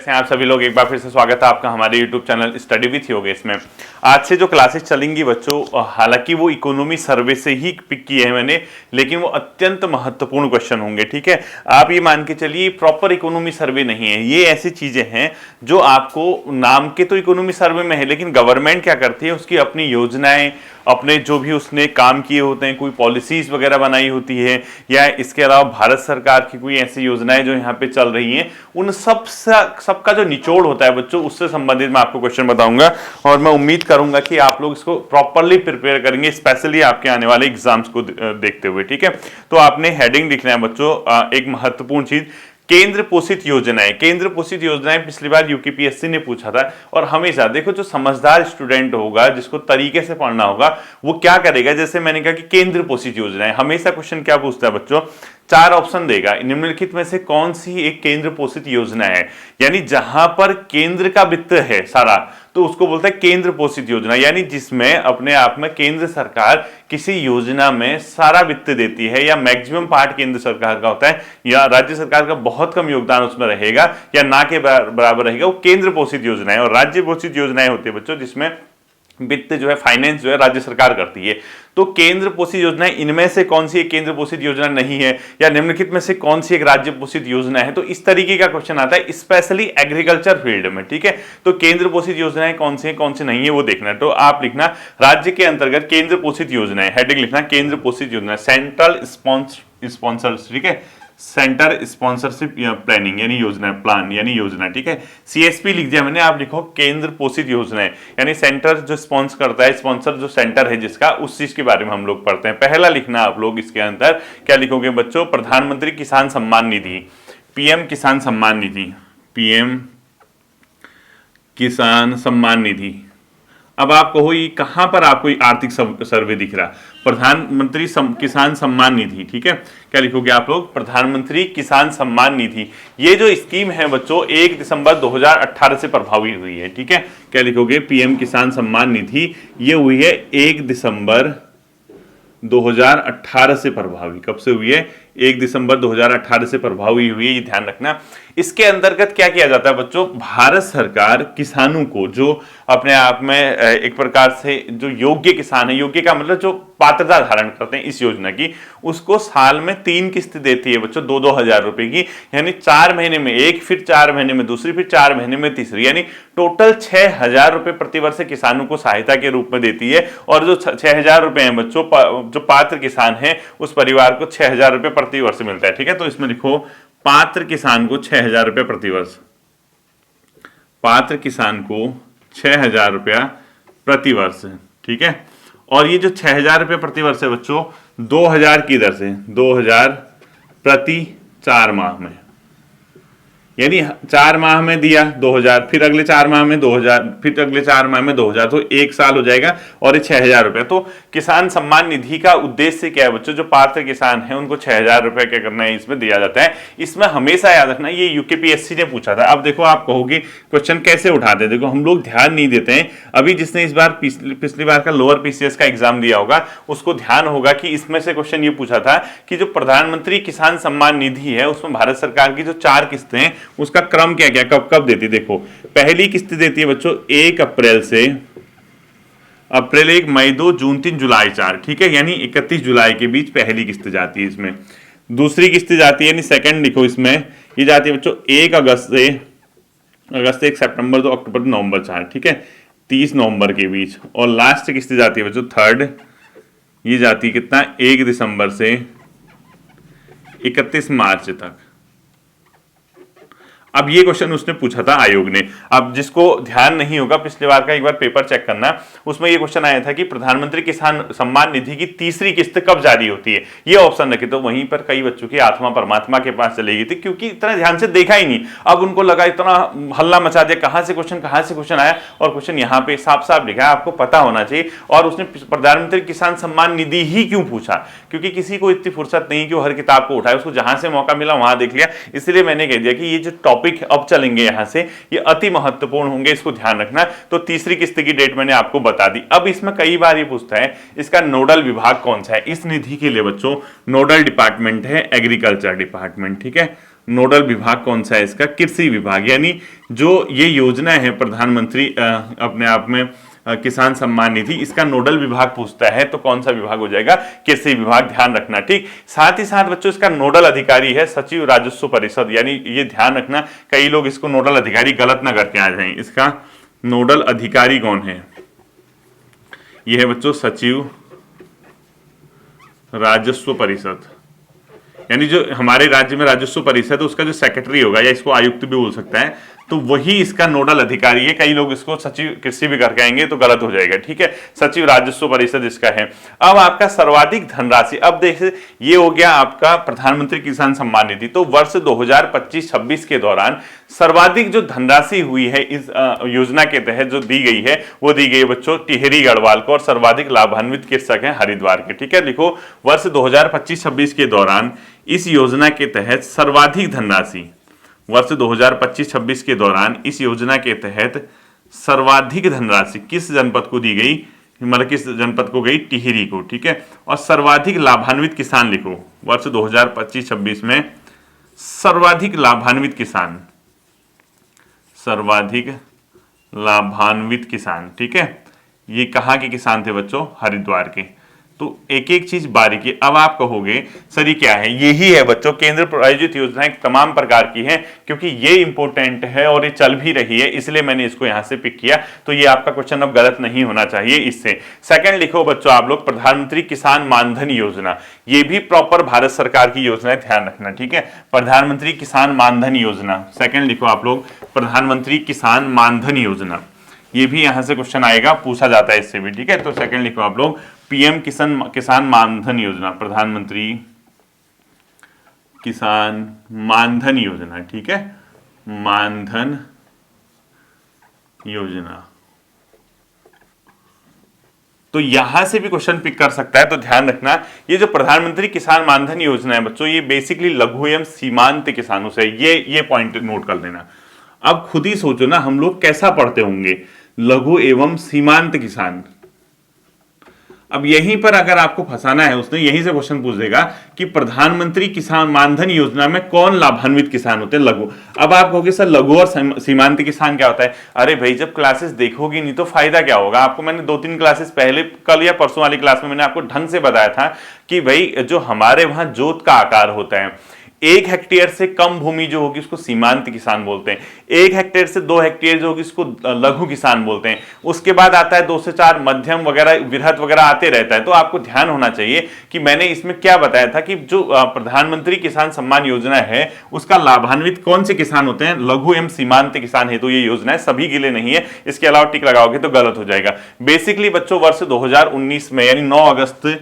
कैसे हैं आप सभी लोग। एक बार फिर से स्वागत है आपका हमारे YouTube channel study with Yogesh में। आज से जो क्लासेस चलेंगी बच्चों, हालांकि वो इकोनॉमी सर्वे से ही पिक किए हैं मैंने, लेकिन वो अत्यंत महत्वपूर्ण क्वेश्चन होंगे। ठीक है, आप ये मान के चलिए प्रॉपर इकोनॉमी सर्वे नहीं है, ये ऐसी चीजें हैं जो आपको नाम के तो इकोनॉमी सर्वे में है, लेकिन गवर्नमेंट क्या करती है, उसकी अपनी योजनाएं, अपने जो भी उसने काम किए होते हैं, कोई पॉलिसीज वगैरह बनाई होती है, या इसके अलावा भारत सरकार की कोई ऐसी योजनाएं जो यहाँ पे चल रही हैं, उन सबका जो निचोड़ होता है बच्चों, उससे संबंधित मैं आपको क्वेश्चन बताऊंगा। और मैं उम्मीद करूंगा कि आप लोग इसको प्रॉपरली प्रिपेयर करेंगे, स्पेशली आपके आने वाले एग्जाम्स को देखते हुए। ठीक है, तो आपने हेडिंग लिखना है बच्चों, एक महत्वपूर्ण चीज, केंद्र पोषित योजनाएं। केंद्र पोषित योजनाएं पिछली बार यूपीपीएससी ने पूछा था, और हमेशा देखो जो समझदार स्टूडेंट होगा, जिसको तरीके से पढ़ना होगा, वो क्या करेगा, जैसे मैंने कहा कि केंद्र पोषित योजनाएं, हमेशा क्वेश्चन क्या पूछता है बच्चों, 4 ऑप्शन देगा, निम्नलिखित में से कौन सी एक केंद्र पोषित योजना है, यानी जहां पर केंद्र का वित्त है सारा, तो उसको बोलते हैं केंद्र पोषित योजना, यानी जिसमें अपने आप में केंद्र सरकार किसी योजना में सारा वित्त देती है, या मैक्सिमम पार्ट केंद्र सरकार का होता है, या राज्य सरकार का बहुत कम योगदान उसमें रहेगा, या ना के बराबर रहेगा, वो केंद्र पोषित योजना है। और राज्य पोषित योजनाएं होती है बच्चों जिसमें वित्त जो है, फाइनेंस जो है, राज्य सरकार करती है। तो केंद्र पोषित योजनाएं, इनमें से कौन सी एक केंद्र पोषित योजना नहीं है, या निम्नलिखित में से कौन सी एक राज्य पोषित योजना है। तो इस तरीके का क्वेश्चन आता है स्पेशली एग्रीकल्चर फील्ड में। ठीक है, तो केंद्र पोषित योजनाएं कौन सी है, कौन सी नहीं है, वो देखना है। तो आप लिखना राज्य के अंतर्गत केंद्र पोषित योजनाएं, हेडिंग लिखना केंद्र पोषित योजना, सेंट्रल स्पॉन्सर्स। ठीक है, सेंटर स्पॉन्सरशिप प्लानिंग यानी योजना, प्लान यानी योजना। ठीक है, सीएसपी लिख दिया मैंने, आप लिखो केंद्र पोषित योजनाएं, यानी सेंटर जो स्पॉन्सर करता है, स्पॉन्सर जो सेंटर है जिसका, उस चीज के बारे में हम लोग पढ़ते हैं। पहला लिखना आप लोग इसके अंदर क्या लिखोगे बच्चों, प्रधानमंत्री किसान सम्मान निधि, पीएम किसान सम्मान निधि, पीएम किसान सम्मान निधि। अब आप कहो ये कहां पर आपको आर्थिक सर्वे दिख रहा, प्रधानमंत्री किसान सम्मान निधि। ठीक है, क्या लिखोगे आप लोग, प्रधानमंत्री किसान सम्मान निधि। ये जो स्कीम है बच्चों 1 दिसंबर 2018 से प्रभावी हुई है। ठीक है, क्या लिखोगे, पीएम किसान सम्मान निधि, ये हुई है 1 दिसंबर 2018 से प्रभावी। कब से हुई है, 1 दिसंबर 2018 से प्रभावी हुई है, ये ध्यान रखना। इसके अंतर्गत क्या किया जाता है बच्चों, भारत सरकार किसानों को, जो अपने आप में एक प्रकार से जो योग्य किसान है, योग्य का मतलब जो पात्रता धारण करते हैं इस योजना की, उसको साल में 3 किस्त देती है बच्चों, 2-2 हजार रुपए की, यानी 4 महीने में एक, फिर 4 महीने में दूसरी, फिर 4 महीने में तीसरी, यानी टोटल 6,000 रुपए प्रतिवर्ष किसानों को सहायता के रूप में देती है। और जो 6,000 रुपए हैं बच्चों, जो पात्र किसान है उस परिवार को 6,000 रुपए प्रतिवर्ष मिलता है। ठीक है, तो इसमें लिखो पात्र किसान को 6,000 रुपए प्रतिवर्ष, पात्र किसान को 6,000 रुपया प्रतिवर्ष। ठीक है, और ये जो 6,000 रुपये प्रतिवर्ष है बच्चों, 2,000 की दर से, 2,000 प्रति 4 माह में, यानी 4 माह में दिया 2,000, फिर अगले 4 माह में 2,000, फिर अगले 4 माह में 2,000, तो 1 साल हो जाएगा, और ये 6,000 रुपए। तो किसान सम्मान निधि का उद्देश्य क्या है बच्चों, जो पात्र किसान है उनको 6,000 रुपए क्या करना है, इसमें दिया जाता है। इसमें हमेशा याद रखना, ये यूपीपीएससी ने पूछा था। अब देखो आप कहोगे क्वेश्चन कैसे उठाते हैं, देखो हम लोग ध्यान नहीं देते हैं। अभी जिसने इस बार पिछली बार का लोअर पीसीएस का एग्जाम दिया होगा, उसको ध्यान होगा कि इसमें से क्वेश्चन ये पूछा था कि जो प्रधानमंत्री किसान सम्मान निधि है, उसमें भारत सरकार की जो 4 किस्तें हैं, उसका क्रम क्या क्या, कब कब देती है। देखो पहली किस्त देती है बच्चों 1 अप्रैल से, अप्रैल 1, मई 2, जून 3, जुलाई 4। ठीक है, यानी 31 जुलाई के बीच पहली किस्त जाती है इसमें। दूसरी किस्त जाती है, यानी सेकंड लिखो इसमें, ये जाती है बच्चों 1 अगस्त से, अगस्त 1, सितंबर 2, अक्टूबर 2, नवंबर 4। ठीक है, 30 नवंबर के बीच। और लास्ट किस्त जाती है बच्चों थर्ड, ये जाती है कितना, 1 दिसंबर से 31 मार्च तक। अब ये क्वेश्चन उसने पूछा था आयोग ने। अब जिसको ध्यान नहीं होगा, पिछले बार का एक बार पेपर चेक करना, उसमें ये क्वेश्चन आया था कि प्रधानमंत्री किसान सम्मान निधि की तीसरी किस्त कब जारी होती है, ये ऑप्शन रखे। तो वहीं पर कई बच्चों की आत्मा परमात्मा के पास चली गई थी, क्योंकि इतना ध्यान से देखा ही नहीं। अब उनको लगा इतना हल्ला मचा दिया, कहां से क्वेश्चन आया, और क्वेश्चन यहाँ पे साफ साफ लिखा है, आपको पता होना चाहिए। और उसने प्रधानमंत्री किसान सम्मान निधि ही क्यों पूछा, क्योंकि किसी को इतनी फुर्सत नहीं कि वो हर किताब को उठाए, उसको जहां से मौका मिला वहां देख लिया। इसलिए मैंने कह दिया कि ये जो टॉपिक अब चलेंगे यहां से, ये अति महत्वपूर्ण होंगे, इसको ध्यान रखना। तो तीसरी किस्त की डेट मैंने आपको बता दी। अब इसमें कई बार ये पूछता है इसका नोडल विभाग कौन सा है। इस निधि के लिए बच्चों नोडल डिपार्टमेंट है एग्रीकल्चर डिपार्टमेंट। ठीक है, नोडल विभाग कौन सा है इसका? कृषि विभाग। यानी जो ये योजना है प्रधानमंत्री अपने आप में किसान सम्मान निधि, इसका नोडल विभाग पूछता है तो कौन सा विभाग हो जाएगा? कृषि विभाग, ध्यान रखना। ठीक, साथ ही साथ बच्चों इसका नोडल अधिकारी है सचिव राजस्व परिषद। यानी ये ध्यान रखना, कई लोग इसको नोडल अधिकारी गलत ना करके आ जाएं। इसका नोडल अधिकारी कौन है? यह है बच्चों सचिव राजस्व परिषद। यानी जो हमारे राज्य में राजस्व परिषद है उसका जो सेक्रेटरी होगा, या इसको आयुक्त भी बोल सकता है, तो वही इसका नोडल अधिकारी है। कई लोग इसको सचिव कृषि भी करके आएंगे तो गलत हो जाएगा। ठीक है, सचिव राजस्व परिषद इसका है। अब आपका सर्वाधिक धनराशि, अब देखिए ये हो गया आपका प्रधानमंत्री किसान सम्मान निधि। तो वर्ष 2025-26 के दौरान सर्वाधिक जो धनराशि हुई है इस योजना के तहत जो दी गई है, वो दी गई है बच्चों टिहरी गढ़वाल को, और सर्वाधिक लाभान्वित कृषक हैं हरिद्वार के। ठीक है, लिखो वर्ष 2025-26 के दौरान इस योजना के तहत सर्वाधिक धनराशि, वर्ष 2025-26 के दौरान इस योजना के तहत सर्वाधिक धनराशि किस जनपद को दी गई? मतलब किस जनपद को गई? टिहरी को। ठीक है, और सर्वाधिक लाभान्वित किसान लिखो, वर्ष 2025-26 में सर्वाधिक लाभान्वित किसान, सर्वाधिक लाभान्वित किसान। ठीक है, ये कहाँ के किसान थे बच्चों? हरिद्वार के। तो एक एक चीज बारीकी। अब आप कहोगे सर ये क्या है? यही है बच्चों, केंद्र प्रायोजित योजनाएं तमाम प्रकार की हैं, क्योंकि ये इंपॉर्टेंट है और ये चल भी रही है, इसलिए मैंने इसको यहां से पिक किया। तो ये आपका क्वेश्चन अब गलत नहीं होना चाहिए इससे। सेकंड लिखो बच्चों आप लोग प्रधानमंत्री किसान मानधन योजना, ये भी प्रॉपर भारत सरकार की योजना है, ध्यान रखना। ठीक है, प्रधानमंत्री किसान मानधन योजना, सेकंड लिखो आप लोग प्रधानमंत्री किसान मानधन योजना। ये भी यहां से क्वेश्चन आएगा, पूछा जाता है इससे भी। ठीक है, तो सेकंड लिखो आप लोग पीएम किसान मानधन योजना, प्रधानमंत्री किसान मानधन योजना। ठीक है, मानधन योजना। तो यहां से भी क्वेश्चन पिक कर सकता है, तो ध्यान रखना ये जो प्रधानमंत्री किसान मानधन योजना है बच्चों, ये बेसिकली लघु एवं सीमांत किसानों से, ये पॉइंट नोट कर लेना। अब खुद ही सोचो ना हम लोग कैसा पढ़ते होंगे, लघु एवं सीमांत किसान। अब यहीं पर अगर आपको फंसाना है, उसने यहीं से क्वेश्चन पूछ देगा कि प्रधानमंत्री किसान मानधन योजना में कौन लाभान्वित किसान होते हैं? लघु। अब आप कहोगे सर लघु और सीमांत किसान क्या होता है? अरे भाई जब क्लासेस देखोगी नहीं तो फायदा क्या होगा? आपको मैंने 2-3 क्लासेस पहले, कल या परसों वाली क्लास में मैंने आपको ढंग से बताया था कि भाई जो हमारे वहां जोत का आकार होता है, 1 हेक्टेयर से कम भूमि जो होगी उसको सीमांत किसान बोलते हैं, 1 हेक्टेयर से 2 हेक्टेयर जो होगी उसको लघु किसान बोलते हैं, उसके बाद आता है 2 से 4 मध्यम वगैरह वृहत वगैरह आते रहता है। तो आपको ध्यान होना चाहिए कि मैंने इसमें क्या बताया था कि जो प्रधानमंत्री किसान सम्मान योजना है उसका लाभान्वित कौन से किसान होते हैं? लघु एवं सीमांत किसान हेतु ये योजना है, सभी के लिए नहीं है। इसके अलावा टिक लगाओगे तो गलत हो जाएगा। बेसिकली बच्चों वर्ष 2019 में यानी 9 अगस्त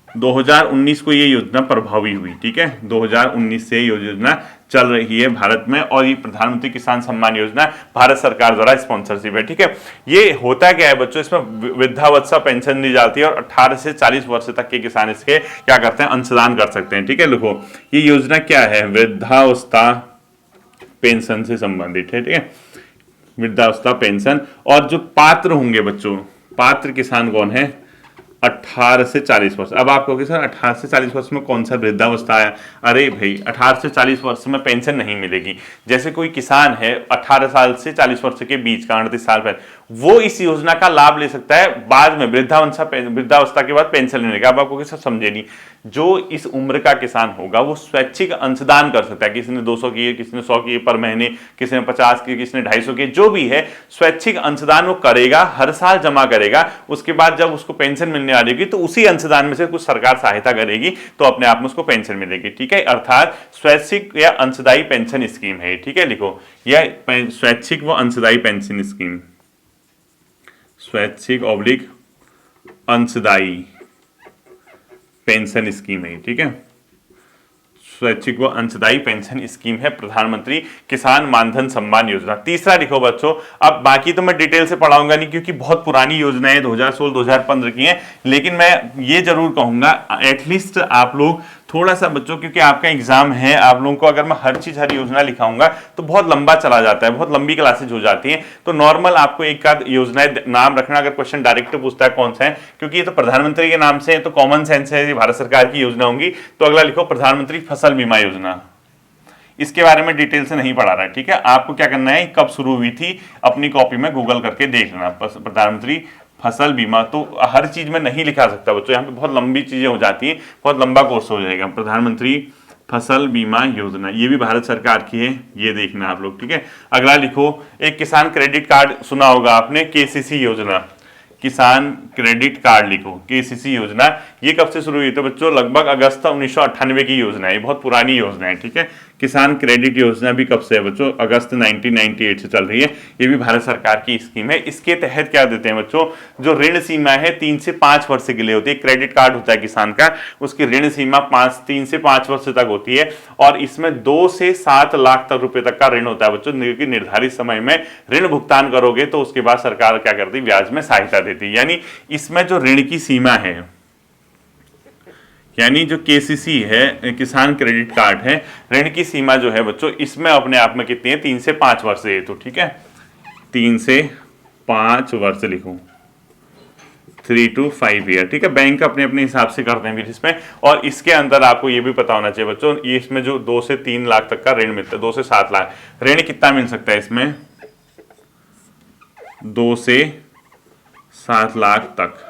2019 को ये योजना प्रभावी हुई। ठीक है, 2019 से योजना चल रही है भारत में, और ये प्रधानमंत्री किसान सम्मान योजना भारत सरकार द्वारा स्पॉन्सरशिप है। ठीक है, ये होता क्या है बच्चों, इसमें वृद्धावस्था पेंशन दी जाती है और 18 से 40 वर्ष तक के किसान इसके क्या करते हैं? अंशदान कर सकते हैं। ठीक है, लिखो ये योजना क्या है? वृद्धावस्था पेंशन से संबंधित है। ठीक है, वृद्धावस्था पेंशन। और जो पात्र होंगे बच्चों, पात्र किसान कौन है? 18 से 40 वर्ष। अब आप कहोगे सर 18 से 40 वर्ष में कौन सा वृद्धावस्था आया? अरे भाई 18 से 40 वर्ष में पेंशन नहीं मिलेगी। जैसे कोई किसान है 18 साल से 40 वर्ष के बीच का, 38 साल पहले, वो इस योजना का लाभ ले सकता है बाद में वृद्धावस्था के बाद पेंशन लेने का। अब आपको सर समझे नहीं, जो इस उम्र का किसान होगा वो स्वैच्छिक अंशदान कर सकता है। किसी ने 200 किए, किसी ने 100 किए पर महीने, किसी ने 50 किए, किसी ने 250 किए, जो भी है स्वैच्छिक अंशदान वो करेगा, हर साल जमा करेगा। उसके बाद जब उसको पेंशन मिलने वाली होगी तो उसी अंशदान में से कुछ सरकार सहायता करेगी तो अपने आप में उसको पेंशन मिलेगी। ठीक है, अर्थात स्वैच्छिक या अंशदायी पेंशन स्कीम है। ठीक है, लिखो यह स्वैच्छिक व अंशदायी पेंशन स्कीम, स्वैच्छिक ऑब्लिक अंशदायी पेंशन स्कीम है। ठीक है, स्वैच्छिक व अंशदायी पेंशन स्कीम है प्रधानमंत्री किसान मानधन सम्मान योजना। तीसरा लिखो बच्चों, अब बाकी तो मैं डिटेल से पढ़ाऊंगा नहीं क्योंकि बहुत पुरानी योजना है, 2016-2015 की है, लेकिन मैं ये जरूर कहूंगा एटलीस्ट आप लोग थोड़ा सा बच्चों, क्योंकि आपका एग्जाम है, आप लोगों को अगर मैं हर चीज हर योजना लिखाऊंगा तो बहुत लंबा चला जाता है, बहुत लंबी क्लासेज हो जाती हैं। तो नॉर्मल आपको एक आध योजनाएं नाम रखना, अगर क्वेश्चन डायरेक्ट पूछता है कौन सा है, क्योंकि ये तो प्रधानमंत्री के नाम से है तो कॉमन सेंस है, ये भारत सरकार की योजना होंगी। तो अगला लिखो प्रधानमंत्री फसल बीमा योजना। इसके बारे में डिटेल से नहीं पढ़ा रहा है, ठीक है। आपको क्या करना है, कब शुरू हुई थी अपनी कॉपी में गूगल करके देख लेना। प्रधानमंत्री फसल बीमा, तो हर चीज में नहीं लिखा सकता बच्चों, यहाँ पे बहुत लंबी चीजें हो जाती हैं, बहुत लंबा कोर्स हो जाएगा। प्रधानमंत्री फसल बीमा योजना, ये भी भारत सरकार की है, ये देखना आप लोग, ठीक है। अगला लिखो, एक किसान क्रेडिट कार्ड सुना होगा आपने, केसीसी योजना, किसान क्रेडिट कार्ड लिखो, केसीसी योजना। ये कब से शुरू हुई? तो बच्चों लगभग अगस्त 1998 की योजना है, बहुत पुरानी योजना है, ठीक है। किसान क्रेडिट योजना भी कब से है बच्चों? अगस्त 1998 से चल रही है। ये भी भारत सरकार की स्कीम है। इसके तहत क्या देते हैं बच्चों, जो ऋण सीमा है 3 से 5 वर्ष के लिए होती है। क्रेडिट कार्ड होता है किसान का, उसकी ऋण सीमा 3 से 5 वर्ष तक होती है, और इसमें 2 से 7 लाख तक रुपए तक का ऋण होता है बच्चों। निर्धारित समय में ऋण भुगतान करोगे तो उसके बाद सरकार क्या करती है, ब्याज में सहायता देती है। यानी इसमें जो ऋण की सीमा है, यानी जो केसीसी है, किसान क्रेडिट कार्ड है, ऋण की सीमा जो है बच्चों, इसमें अपने आप में कितनी है, 3 से 5 वर्ष है, तो ठीक है 3 से 5 वर्ष लिखूं, 3 to 5 ईयर, ठीक है। बैंक अपने अपने हिसाब से करते हैं फिर इसमें। और इसके अंदर आपको ये भी पता होना चाहिए बच्चों, ये इसमें जो 2 से 3 लाख तक का ऋण मिलता है, 2 से 7 लाख ऋण कितना मिल सकता है इसमें, 2 से 7 लाख तक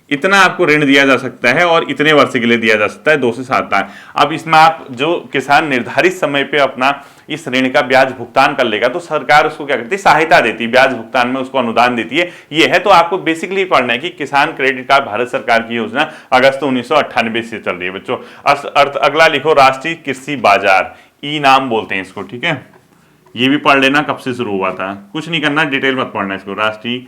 इतना आपको ऋण दिया जा सकता है, और इतने वर्ष के लिए दिया जा सकता है, 2 से 7 लाख। अब इसमें आप जो किसान निर्धारित समय पे अपना इस ऋण का ब्याज भुगतान कर लेगा तो सरकार उसको क्या करती है, सहायता देती है, ब्याज भुगतान में उसको अनुदान देती है। ये है, तो आपको बेसिकली पढ़ना है कि किसान क्रेडिट कार्ड भारत सरकार की योजना अगस्त 1998 से चल रही है बच्चों। अगला लिखो, राष्ट्रीय कृषि बाजार, ई नाम बोलते हैं इसको, ठीक है। ये भी पढ़ लेना कब से शुरू हुआ था, कुछ नहीं करना, डिटेल मत पढ़ना इसको। राष्ट्रीय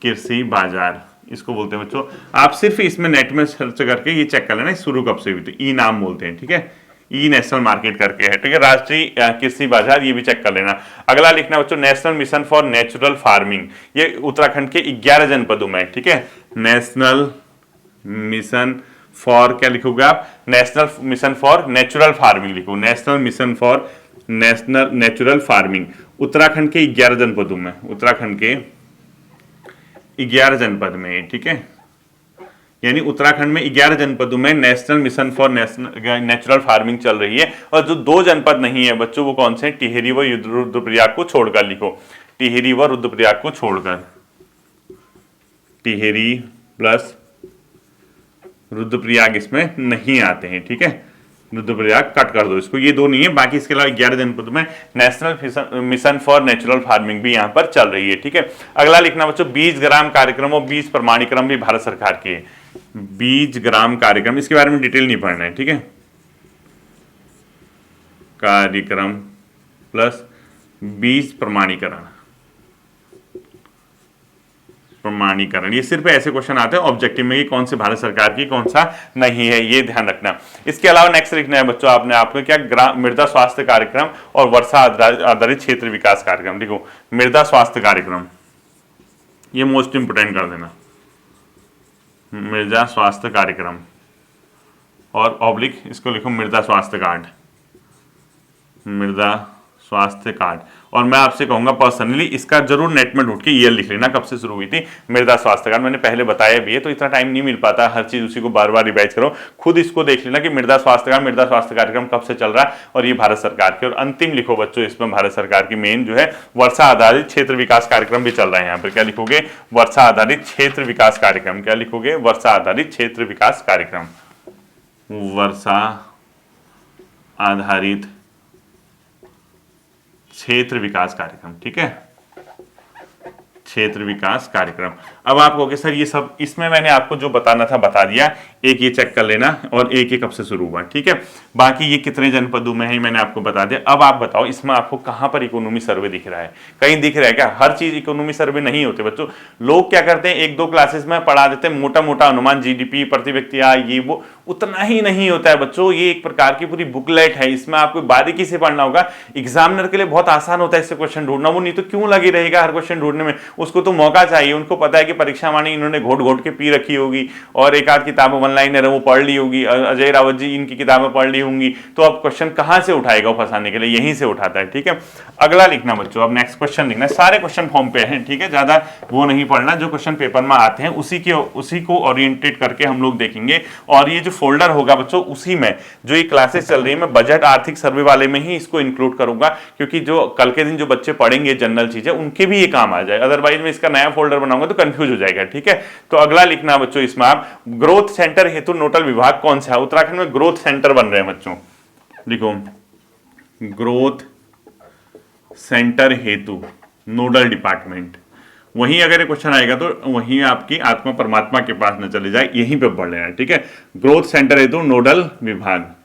कृषि बाजार इसको बोलते हैं बच्चों। आप सिर्फ इसमें नेट में सर्च करके ये चेक कर लेना शुरू कब से हुई थी, ई नाम बोलते हैं, ठीक है। ई नेशनल मार्केट करके है, ठीक है। राष्ट्रीय कृषि बाजार, ये भी चेक कर लेना। अगला लिखना बच्चों, national mission for natural farming, ये उत्तराखंड के 11 जनपदों में, ठीक है। नेशनल मिशन फॉर, क्या लिखोगे आप, national mission for natural farming लिखो, national mission for natural farming, Uttarakhand के 11 जनपदों में, उत्तराखंड के 11 जनपद में, ठीक है। यानी उत्तराखंड में 11 जनपदों में national mission for natural farming चल रही है। और जो 2 जनपद नहीं है बच्चों, वो कौन से हैं, टिहरी व रुद्रप्रयाग को छोड़कर लिखो, टिहरी व रुद्रप्रयाग को छोड़कर, टिहरी प्लस रुद्रप्रयाग इसमें नहीं आते हैं, ठीक है। रुद्रप्रयाग कट कर दो इसको, ये 2 नहीं है, बाकी इसके अलावा 11 जनपदों में national mission for natural farming भी यहाँ पर चल रही है, ठीक है। अगला लिखना बच्चों, बीज ग्राम कार्यक्रम और बीज प्रमाणीकरण भी भारत सरकार की है। बीज ग्राम कार्यक्रम, इसके बारे में डिटेल नहीं पढ़ना है, ठीक है। कार्यक्रम प्लस बीज प्रमाणीकरण, प्रमाणीकरण, ये सिर्फ ऐसे क्वेश्चन आते हैं ऑब्जेक्टिव में कि कौन से भारत सरकार की, कौन सा नहीं है, ये ध्यान रखना। इसके अलावा नेक्स्ट लिखना है बच्चों आपने, आपको क्या, मृदा स्वास्थ्य कार्यक्रम और वर्षा आधारित क्षेत्र विकास कार्यक्रम। देखो मृदा स्वास्थ्य कार्यक्रम, ये मोस्ट इंपोर्टेंट कर देना, मृदा स्वास्थ्य कार्यक्रम, और ऑब्लिक इसको लिखो मृदा स्वास्थ्य कार्ड, मृदा स्वास्थ्य कार्ड। और मैं आपसे कहूंगा पर्सनली इसका जरूर नेट में ढूंढ के ईयर लिख लेना कब से शुरू हुई थी मृदा स्वास्थ्य कार्ड। मैंने पहले बताया भी है, तो इतना टाइम नहीं मिल पाता हर चीज उसी को बार बार रिवाइज करो, खुद इसको देख लेना कि मृदा स्वास्थ्य कार्ड, मृदा स्वास्थ्य कार्यक्रम कब से चल रहा है, और ये भारत सरकार के। और अंतिम लिखो बच्चों इसमें भारत सरकार की मेन जो है वर्षा आधारित क्षेत्र विकास कार्यक्रम भी चल रहा है। यहाँ पर क्या लिखोगे, वर्षा आधारित क्षेत्र विकास कार्यक्रम, क्या लिखोगे, वर्षा आधारित क्षेत्र विकास कार्यक्रम, वर्षा आधारित क्षेत्र विकास कार्यक्रम, ठीक है, क्षेत्र विकास कार्यक्रम। अब आप कहोगे सर ये सब, इसमें मैंने आपको जो बताना था बता दिया, एक ये चेक कर लेना और एक ये कब से शुरू हुआ, ठीक है। बाकी ये कितने जनपदों में है मैंने आपको बता दिया। अब आप बताओ इसमें आपको कहां पर इकोनॉमी सर्वे दिख रहा है, कहीं दिख रहा है क्या? हर चीज इकोनॉमी सर्वे नहीं होते बच्चों। लोग क्या करते हैं, 1-2 क्लासेस में पढ़ा देते हैं मोटा मोटा अनुमान, जीडीपी, प्रति व्यक्ति आय, ये वो, उतना ही नहीं होता है बच्चों। ये एक प्रकार की पूरी बुकलेट है, इसमें आपको बारीकी से पढ़ना होगा। एग्जामिनर के लिए बहुत आसान होता है इससे क्वेश्चन ढूंढना, वो नहीं तो क्यों लगे रहेगा हर क्वेश्चन ढूंढने में, उसको तो मौका चाहिए। उनको पता है कि परीक्षा वाणी इन्होंने घोट घोट के पी रखी होगी और एक आध किताबों वन लाइनर है वो पढ़ ली होगी, अजय रावत जी इनकी किताबें पढ़ ली होंगी, तो अब क्वेश्चन कहां से उठाएगा वो फंसाने के लिए, यहीं से उठाता है। ठीक है, अगला लिखना बच्चों, अब नेक्स्ट क्वेश्चन लिखना है, सारे क्वेश्चन फॉर्म पे हैं। ठीक है, ज्यादा वो नहीं पढ़ना, जो क्वेश्चन पेपर में आते हैं उसी को ओरिएंटेड करके हम लोग देखेंगे। और ये जो फोल्डर होगा बच्चों, उसी में जो ये क्लासेस चल रही है मैं बजट आर्थिक सर्वे वाले में ही इसको इंक्लूड करूंगा, क्योंकि जो कल के दिन जो बच्चे पढ़ेंगे जनरल चीजें उनके भी ये काम आ जाए, अदरवाइज मैं इसका नया फोल्डर बनाऊंगा तो कंफ्यूज हो जाएगा। ठीक है, तो अगला लिखना बच्चों, इसमें आप ग्रोथ सेंटर हेतु नोडल विभाग कौन सा है। उत्तराखंड में ग्रोथ सेंटर बन रहे हैं बच्चों, लिखो ग्रोथ सेंटर हेतु नोडल डिपार्टमेंट। वहीं अगर क्वेश्चन आएगा तो वहीं आपकी आत्मा परमात्मा के पास न चले जाए, यहीं पे पढ़ लेना। ठीक है, ग्रोथ सेंटर हेतु नोडल विभाग।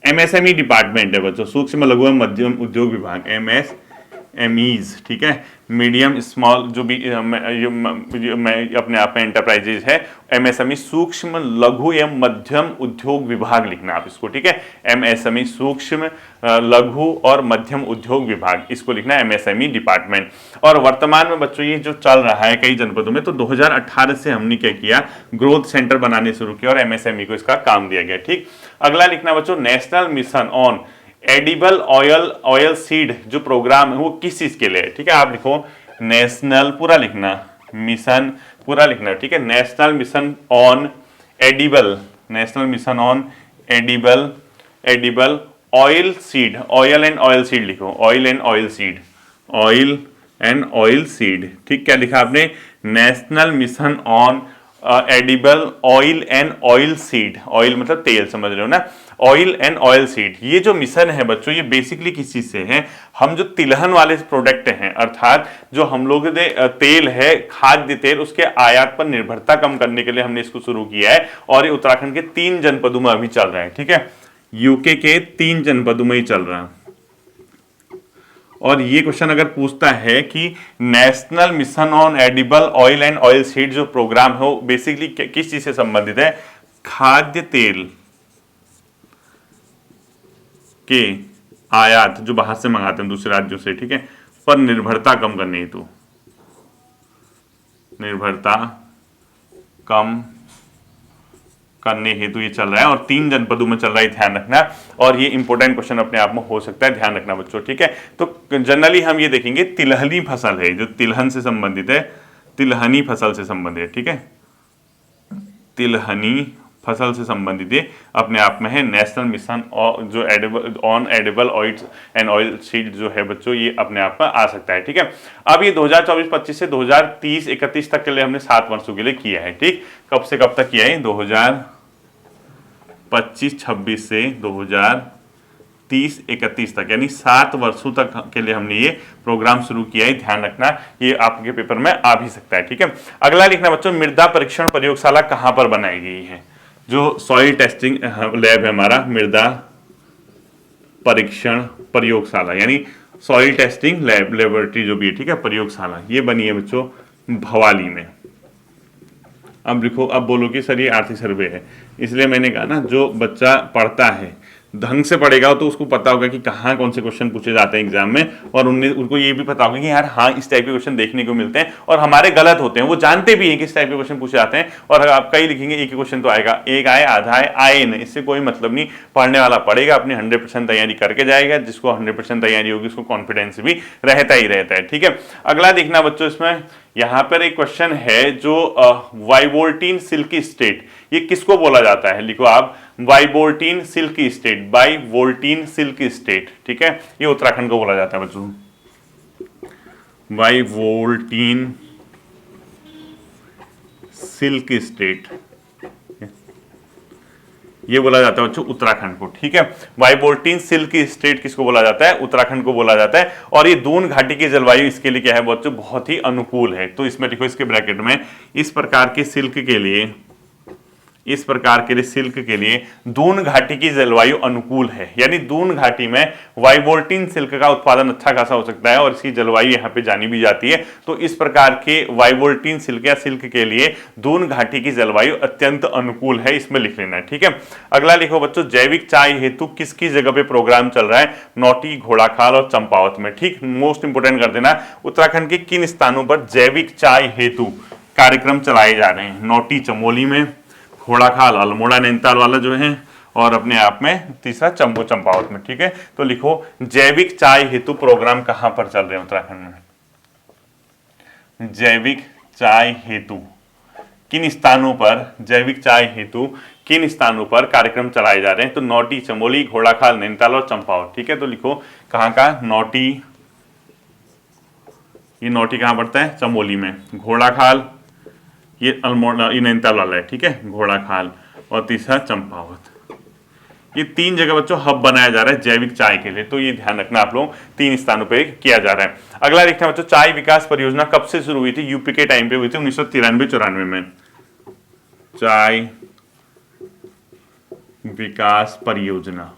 एमएसएमई डिपार्टमेंट है बच्चों, सूक्ष्म लघु एवं मध्यम उद्योग विभाग, एमएसएमईज। ठीक है, मीडियम स्मॉल जो भी अपने आप में एंटरप्राइजेज है, एमएसएमई सूक्ष्म लघु एवं मध्यम उद्योग विभाग लिखना आप इसको। ठीक है, एमएसएमई सूक्ष्म लघु और मध्यम उद्योग विभाग, इसको लिखना है एमएसएमई डिपार्टमेंट। और वर्तमान में बच्चों ये जो चल रहा है कई जनपदों में, तो 2018 से हमने क्या किया, ग्रोथ सेंटर बनाने शुरू किया और एमएसएमई को इसका काम दिया गया। ठीक, अगला लिखना बच्चों, national mission on edible oil seed जो प्रोग्राम है वो किस चीज के लिए है। ठीक है, आप लिखो नेशनल पूरा लिखना, मिशन पूरा लिखना। ठीक है, national mission on edible, national mission on edible oil seed, oil and oil seed लिखो, oil and oil seed, oil and oil seed. ठीक, क्या लिखा आपने, national mission on edible oil and oil seed, oil मतलब तेल, समझ रहे हो ना, ऑयल एंड ऑयल सीड। ये जो मिशन है बच्चों, ये बेसिकली किस चीज से है, हम जो तिलहन वाले प्रोडक्ट हैं, अर्थात जो हम लोग तेल है, खाद्य तेल, उसके आयात पर निर्भरता कम करने के लिए हमने इसको शुरू किया है। और ये उत्तराखंड के 3 जनपदों में अभी चल रहा है। ठीक है, यूके के 3 जनपदों में ही चल रहा है। और ये क्वेश्चन अगर पूछता है कि national mission on edible oil and oil seed जो प्रोग्राम है वो बेसिकली किस चीज से संबंधित है, खाद्य तेल के आयात जो बाहर से मंगाते हैं दूसरे राज्यों से, ठीक है, पर निर्भरता कम करने हेतु, निर्भरता कम करने हेतु ये चल रहा है और 3 जनपदों में चल रहा है, ध्यान रखना। और ये इंपॉर्टेंट क्वेश्चन अपने आप में हो सकता है, ध्यान रखना बच्चों। ठीक है, तो जनरली हम ये देखेंगे तिलहनी फसल है जो तिलहन से संबंधित है, तिलहनी फसल से संबंधित है। ठीक है, तिलहनी फसल से संबंधित ये अपने आप में है। नेशनल मिशन जो on edible oils and oil seed जो है बच्चों, ये अपने आप में आ सकता है। ठीक है, अब ये 2024-25 से 2030-31 तक के लिए हमने 7 वर्षों के लिए किया है। ठीक, कब से कब तक किया है, 2025-26 से 2030-31 तक, यानी 7 वर्षों तक के लिए हमने ये प्रोग्राम शुरू किया है, ध्यान रखना। ये आपके पेपर में आ भी सकता है। ठीक है, अगला लिखना बच्चों, मृदा परीक्षण प्रयोगशाला कहां पर बनाई गई है। जो सॉइल टेस्टिंग लैब है हमारा, मृदा परीक्षण प्रयोगशाला यानी सॉइल टेस्टिंग लैब, लेबोरेटरी जो भी है, ठीक है, प्रयोगशाला, ये बनी है बच्चों भवाली में। अब लिखो, अब बोलो कि सर ये आर्थिक सर्वे है, इसलिए मैंने कहा ना, जो बच्चा पढ़ता है ढंग से पढ़ेगा तो उसको पता होगा कि कहाँ कौन से क्वेश्चन पूछे जाते हैं एग्जाम में, और उनको ये भी पता होगा कि यार हाँ इस टाइप के क्वेश्चन देखने को मिलते हैं और हमारे गलत होते हैं, वो जानते भी हैं कि इस टाइप के क्वेश्चन पूछे जाते हैं। और आप कई लिखेंगे एक ही क्वेश्चन तो आएगा, एक आए आधा आए नहीं, इससे कोई मतलब नहीं। पढ़ने वाला पढ़ेगा, अपनी 100% तैयारी करके जाएगा, जिसको 100% तैयारी होगी उसको कॉन्फिडेंस भी रहता ही रहता है। ठीक है, अगला देखना बच्चों, इसमें यहाँ पर एक क्वेश्चन है जो वाइवोल्टीन सिल्की स्टेट, ये किसको बोला जाता है, लिखो आप वाइवोल्टीन सिल्की स्टेट, वाइवोल्टीन सिल्की स्टेट। ठीक है, ये उत्तराखंड को बोला जाता है बच्चों, वाइवोल्टीन सिल्की स्टेट, ये बोला जाता है बच्चों उत्तराखंड को। ठीक है, वाइवोल्टीन सिल्क स्टेट किसको बोला जाता है, उत्तराखंड को बोला जाता है। और ये दून घाटी की जलवायु इसके लिए क्या है बच्चों, बहुत ही अनुकूल है। तो इसमें देखो इसके ब्रैकेट में, इस प्रकार के सिल्क के लिए, इस प्रकार के सिल्क के लिए दून घाटी की जलवायु अनुकूल है, यानी दून घाटी में वाइवोल्टीन सिल्क का उत्पादन अच्छा खासा हो सकता है और इसकी जलवायु यहाँ पे जानी भी जाती है। तो इस प्रकार के वाइवोल्टीन सिल्क या सिल्क के लिए दून घाटी की जलवायु अत्यंत अनुकूल है, इसमें लिख लेना है। ठीक है, अगला लिखो बच्चों, जैविक चाय हेतु किसकी जगह पे प्रोग्राम चल रहा है, नौटी, घोड़ाखाल और चंपावत में। ठीक, मोस्ट इंपोर्टेंट कर देना, उत्तराखंड के किन स्थानों पर जैविक चाय हेतु कार्यक्रम चलाए जा रहे हैं, नौटी चमोली में, घोड़ाखाल अल्मोड़ा नैनीताल वाला जो है, और अपने आप में तीसरा चंपावत में। ठीक है, तो लिखो जैविक चाय हेतु प्रोग्राम कहां पर चल रहे हैं उत्तराखंड में? जैविक चाय हेतु किन स्थानों पर, जैविक चाय हेतु किन स्थानों पर कार्यक्रम चलाए जा रहे हैं? तो नौटी, चमोली, घोड़ाखाल, नैनीताल और चंपावत। ठीक है, तो लिखो कहां का? नौटी, ये नौटी कहां पड़ता है? चमोली में। घोड़ाखाल ये अल्मोड़ा, ये नैनीताल वाला है। ठीक है, घोड़ाखाल, और तीसरा चंपावत। ये 3 जगह बच्चों हब बनाया जा रहा है जैविक चाय के लिए, तो ये ध्यान रखना आप लोग 3 स्थानों पे किया जा रहा है। अगला देखते हैं बच्चों, चाय विकास परियोजना कब से शुरू हुई थी? यूपी के टाइम पे हुई थी 1993-94 में। चाय विकास परियोजना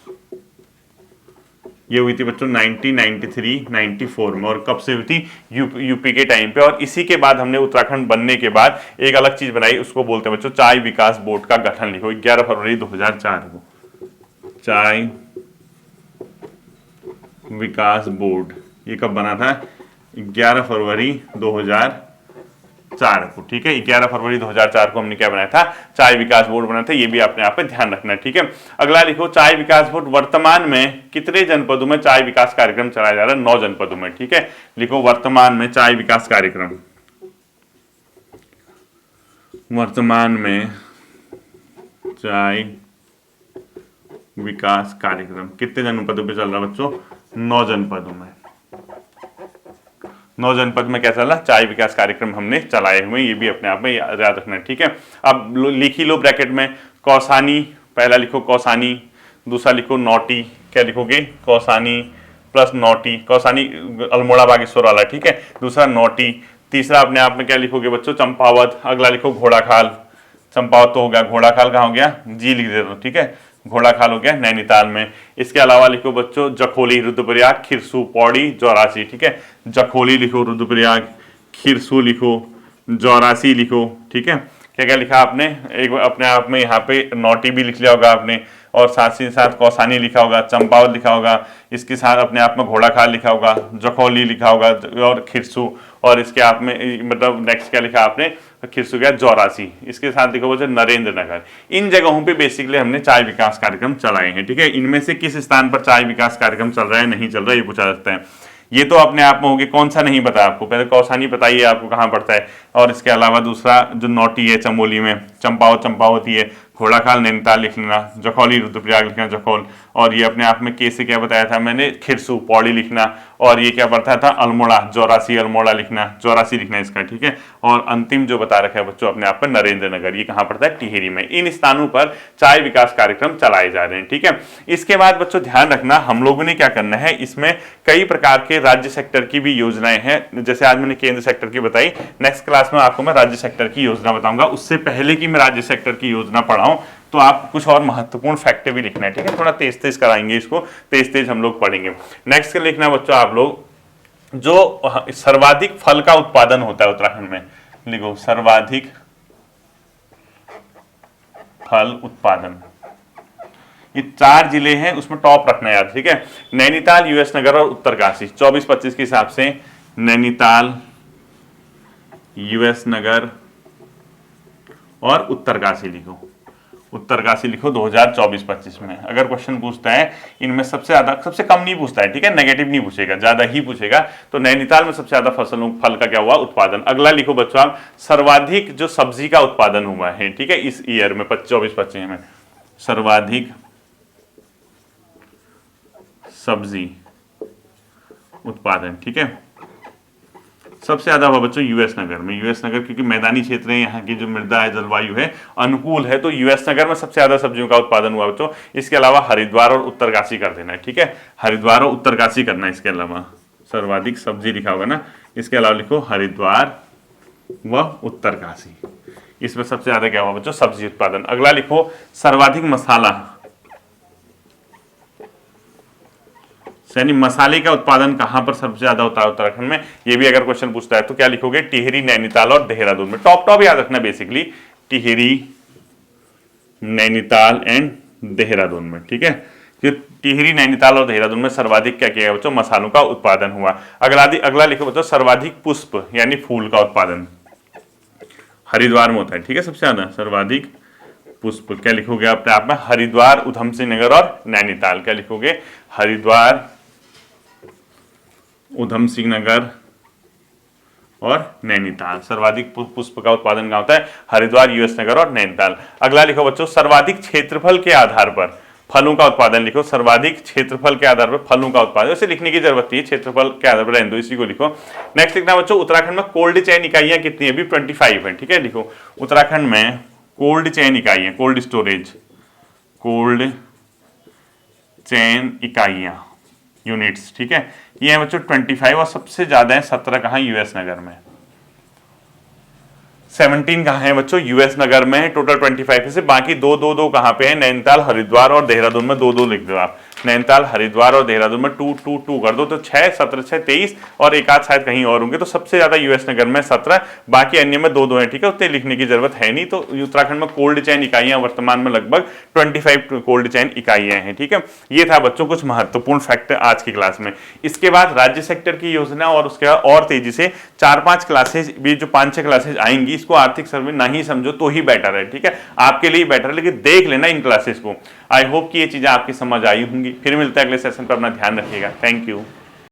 ये हुई थी बच्चों 1993-94 में, और कब से हुई थी? यूपी के टाइम पे। और इसी के बाद हमने उत्तराखंड बनने के बाद एक अलग चीज बनाई, उसको बोलते हैं बच्चों चाय विकास बोर्ड का गठन। लिखो 11 फरवरी 2004 को चाय विकास बोर्ड, ये कब बना था? 11 फरवरी 2004 को। ठीक है, 11 फरवरी 2004 को हमने क्या बनाया था? चाय विकास बोर्ड बनाया था। ये भी आपने यहाँ पे ध्यान रखना है। ठीक है, अगला लिखो चाय विकास बोर्ड वर्तमान में कितने जनपदों में चाय विकास कार्यक्रम चलाया जा रहा है? 9 जनपदों में। ठीक है, लिखो वर्तमान में चाय विकास कार्यक्रम, वर्तमान में चाय विकास कार्यक्रम कितने जनपदों पे चल रहा है बच्चों? 9 जनपदों में। 9 जनपद में क्या चल रहा? चाय विकास कार्यक्रम हमने चलाए हुए, ये भी अपने आप में याद रखना है। ठीक है, अब लिखी लो ब्रैकेट में कौसानी, पहला लिखो कौसानी, दूसरा लिखो नौटी। क्या लिखोगे? कौसानी प्लस नौटी, कौसानी अल्मोड़ा बागेश्वर वाला। ठीक है, दूसरा नौटी, तीसरा अपने आप में क्या लिखोगे बच्चों? चंपावत। अगला लिखो घोड़ाखाल, चंपावत तो हो गया, घोड़ाखाल कहाँ हो गया? जी लिख दे दो। ठीक है, घोड़ाखाल हो गया नैनीताल में। इसके अलावा लिखो बच्चों जखोली, रुद्रप्रयाग, खिरसू, पौड़ी, जौरासी। ठीक है, जखोली लिखो, रुद्रप्रयाग, खिरसू लिखो, जौरासी लिखो। ठीक है, क्या क्या लिखा आपने? एक अपने आप में यहाँ पे नौटी भी लिख लिया होगा आपने, और साथ ही साथ कौसानी लिखा होगा, चंपावत लिखा होगा, इसके साथ अपने आप में घोड़ाखाल लिखा होगा, जखौली लिखा होगा, और खिरसू, और इसके आप में मतलब नेक्स्ट क्या लिखा आपने? खिरसू गया जौरासी, इसके साथ लिखा हुआ नरेंद्र नगर। इन जगहों पे बेसिकली हमने चाय विकास कार्यक्रम चलाए हैं। ठीक है, इनमें से किस स्थान पर चाय विकास कार्यक्रम चल रहा है, नहीं चल रहा है, ये पूछा जाता है। ये तो अपने आप में होगी, कौन सा नहीं पता आपको? पहले कौसानी बताइए आपको कहाँ पड़ता है, और इसके अलावा दूसरा जो नौटी है चमोली में, चंपावत ही है, घोड़ाखाल नैनीताल लिख लेना, जखौली रुद्रप्रयाग लिखना, जखौल, और ये अपने आप में के से क्या बताया था मैंने? खिरसू, पौड़ी लिखना, और ये क्या पड़ता था? अल्मोड़ा, जौरासी अल्मोड़ा लिखना, जौरासी लिखना इसका। ठीक है, और अंतिम जो बता रखा है बच्चों अपने आप पर नरेंद्र नगर, ये कहाँ पड़ता है? टिहरी में। इन स्थानों पर चाय विकास कार्यक्रम चलाए जा रहे हैं। ठीक है, इसके बाद बच्चों ध्यान रखना, हम लोगों ने क्या करना है, इसमें कई प्रकार के राज्य सेक्टर की भी योजनाएं हैं। जैसे आज मैंने केंद्र सेक्टर की बताई, नेक्स्ट क्लास में आपको मैं राज्य सेक्टर की योजना बताऊंगा। उससे पहले कि मैं राज्य सेक्टर की योजना पढ़ाऊं तो आप कुछ और महत्वपूर्ण फैक्ट भी लिखना है। ठीक है, थोड़ा तेज तेज कराएंगे इसको, तेज तेज हम लोग पढ़ेंगे। नेक्स्ट लिखना बच्चों आप लोग, जो सर्वाधिक फल का उत्पादन होता है उत्तराखंड में, लिखो सर्वाधिक फल उत्पादन। ये 4 जिले हैं, उसमें टॉप रखना याद। ठीक है, नैनीताल, यूएस नगर और उत्तरकाशी। 24-25 के हिसाब से नैनीताल, यूएस नगर और उत्तरकाशी लिखो, उत्तरकाशी लिखो 2024-25 में। अगर क्वेश्चन पूछता है इनमें सबसे ज्यादा, सबसे कम नहीं पूछता है। ठीक है, नेगेटिव नहीं पूछेगा, ज्यादा ही पूछेगा। तो नैनीताल में सबसे ज्यादा फल का क्या हुआ? उत्पादन। अगला लिखो बच्चों आप, सर्वाधिक जो सब्जी का उत्पादन हुआ है। ठीक है, इस ईयर में 24-25 में सर्वाधिक सब्जी उत्पादन। ठीक है, सबसे ज्यादा हुआ बच्चों यूएस नगर में। यूएस नगर क्योंकि मैदानी क्षेत्र है, यहाँ की जो मृदा है, जलवायु है, अनुकूल है, तो यूएस नगर में सबसे ज्यादा सब्जियों का उत्पादन हुआ बच्चों। इसके अलावा हरिद्वार और उत्तरकाशी कर देना है। ठीक है, हरिद्वार और उत्तरकाशी करना है। इसके अलावा सर्वाधिक सब्जी लिखा होगा ना, इसके अलावा लिखो हरिद्वार व उत्तरकाशी। इसमें सबसे ज्यादा क्या हुआ बच्चों? सब्जी उत्पादन। अगला लिखो सर्वाधिक मसाला, यानी मसाले का उत्पादन कहां पर सबसे ज्यादा होता है उत्तराखंड में। ये भी अगर क्वेश्चन पूछता है तो क्या लिखोगे? टिहरी, नैनीताल और देहरादून में। टॉप याद रखना बेसिकली, टिहरी, नैनीताल एंड देहरादून में। ठीक है, टिहरी, नैनीताल और देहरादून में सर्वाधिक क्या किया बच्चों? मसालों का उत्पादन हुआ। अगला लिखो बच्चों सर्वाधिक पुष्प यानी फूल का उत्पादन हरिद्वार में होता है। ठीक है, सबसे ज्यादा सर्वाधिक पुष्प, क्या लिखोगे अपने आप में, हरिद्वार, उधम सिंह नगर और नैनीताल। क्या लिखोगे, हरिद्वार, उधम सिंह नगर और नैनीताल। सर्वाधिक पुष्प का उत्पादन कहाँ होता है, हरिद्वार, यूएस नगर और नैनीताल। अगला लिखो बच्चों, सर्वाधिक क्षेत्रफल के आधार पर फलों का उत्पादन लिखो, सर्वाधिक क्षेत्रफल के आधार पर फलों का उत्पादन, वैसे लिखने की जरूरत नहीं है, क्षेत्रफल के आधार पर रहने दो, इसी को लिखो। नेक्स्ट लिखना बच्चों, उत्तराखंड में कोल्ड चेन इकाइयां कितनी है, अभी 25 है, ठीक है, लिखो उत्तराखंड में कोल्ड चेन इकाइयां, कोल्ड स्टोरेज, कोल्ड चेन इकाइयां, यूनिट्स, ठीक है, ये है बच्चों 25 और सबसे ज्यादा है 17 कहाँ, यूएस नगर में। 17 कहाँ है बच्चों, यूएस नगर में है, टोटल 25 से, बाकी दो दो दो कहाँ पे है, नैनीताल, हरिद्वार और देहरादून में दो दो लिख दो आप, नैनीताल, हरिद्वार और देहरादून में 2 2 2 कर दो तो 6, 17 6 23 और एक आध शायद कहीं और होंगे, तो सबसे ज्यादा यूएस नगर में 17, बाकी अन्य में दो दो है, ठीक है, उतने लिखने की जरूरत है नहीं। तो उत्तराखंड में कोल्ड चेन इकाइयां वर्तमान में लगभग 25 कोल्ड चेन इकाइयां हैं, ठीक है। ये था बच्चों कुछ महत्वपूर्ण फैक्ट आज की क्लास में। इसके बाद राज्य सेक्टर की योजना और उसके बाद और तेजी से 4-5 क्लासेज भी, जो 5-6 क्लासेज आएंगी, इसको आर्थिक सर्वे नहीं समझो तो ही बेटर है, ठीक है, आपके लिए बेटर है, लेकिन देख लेना इन क्लासेस को। आई होप कि ये चीजें आपकी समझ आई होंगी। फिर मिलता है अगले सेशन पर, अपना ध्यान रखिएगा। Thank you.